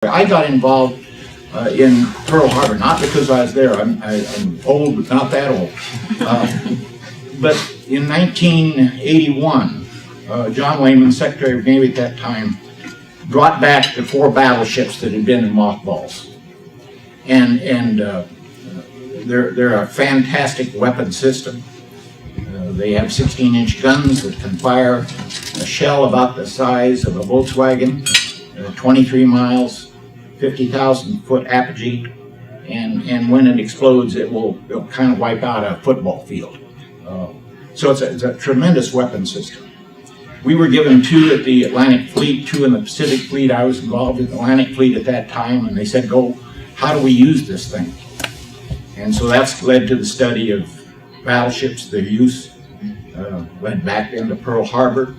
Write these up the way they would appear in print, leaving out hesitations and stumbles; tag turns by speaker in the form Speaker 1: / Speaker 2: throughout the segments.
Speaker 1: I got involved in Pearl Harbor, not because I was there. I'm old, but not that old. But in 1981, John Wayman, Secretary of Navy at that time, brought back the 4 battleships that had been in mothballs. And they're a fantastic weapon system. They have 16-inch guns that can fire a shell about the size of a Volkswagen, 23 miles, 50,000-foot apogee, and when it explodes, it'll kind of wipe out a football field. So it's a tremendous weapon system. We were given 2 at the Atlantic Fleet, 2 in the Pacific Fleet. I was involved in the Atlantic Fleet at that time, and they said, "Go, how do we use this thing?" And so that's led to the study of battleships, their use, led back into Pearl Harbor,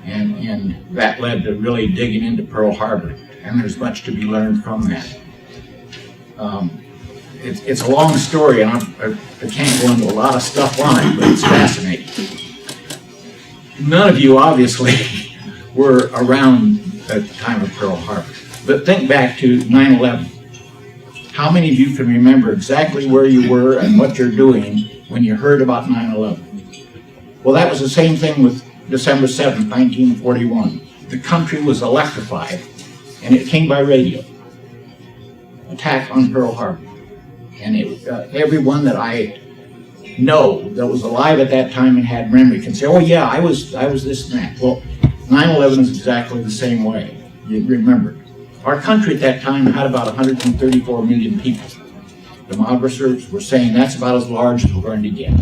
Speaker 1: and that led to really digging into Pearl Harbor. And there's much to be learned from that. It's a long story, and I can't go into a lot of stuff on it, but it's fascinating. None of you, obviously, were around at the time of Pearl Harbor. But think back to 9/11. How many of you can remember exactly where you were and what you're doing when you heard about 9/11? Well, that was the same thing with December 7th, 1941. The country was electrified, and it came by radio. Attack on Pearl Harbor. And everyone that I know that was alive at that time and had memory can say, "Oh yeah, I was this and that." Well, 9/11 is exactly the same way. You remember. Our country at that time had about 134 million people. Demographers were saying that's about as large as we're going to get.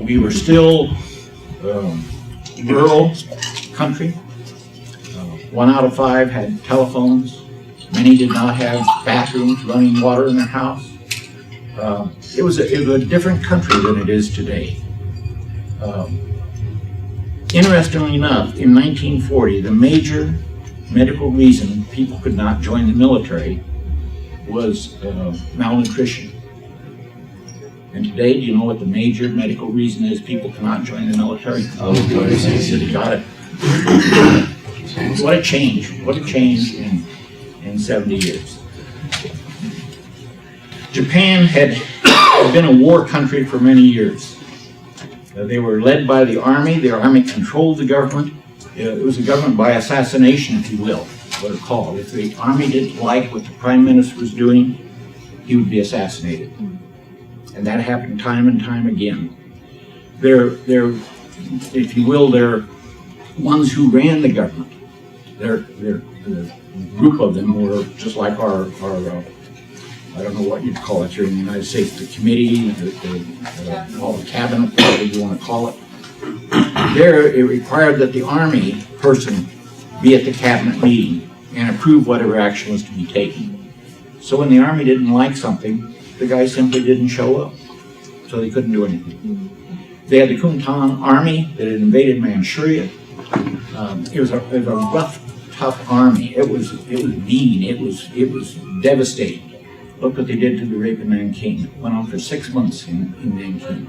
Speaker 1: We were still rural country. 1 out of 5 had telephones. Many did not have bathrooms, running water in their house. It was a different country than it is today. Interestingly enough, in 1940, the major medical reason people could not join the military was malnutrition. And today, do you know what the major medical reason is people cannot join the military? Oh, you got it. What a change. What a change in 70 years. Japan had been a war country for many years. They were led by the army. The army controlled the government. It was a government by assassination, if you will, what it's called. If the army didn't like what the prime minister was doing, he would be assassinated. And that happened time and time again. They're, if you will, they're ones who ran the government. The group of them were just like our I don't know what you'd call it here in the United States, the committee, all the cabinet, whatever you want to call it. There, it required that the army person be at the cabinet meeting and approve whatever action was to be taken. So when the army didn't like something, the guy simply didn't show up. So they couldn't do anything. They had the Kuomintang army that had invaded Manchuria. It was a rough, tough army. It was mean. It was devastating. Look what they did to the rape in Nanking. It went on for 6 months in Nanking.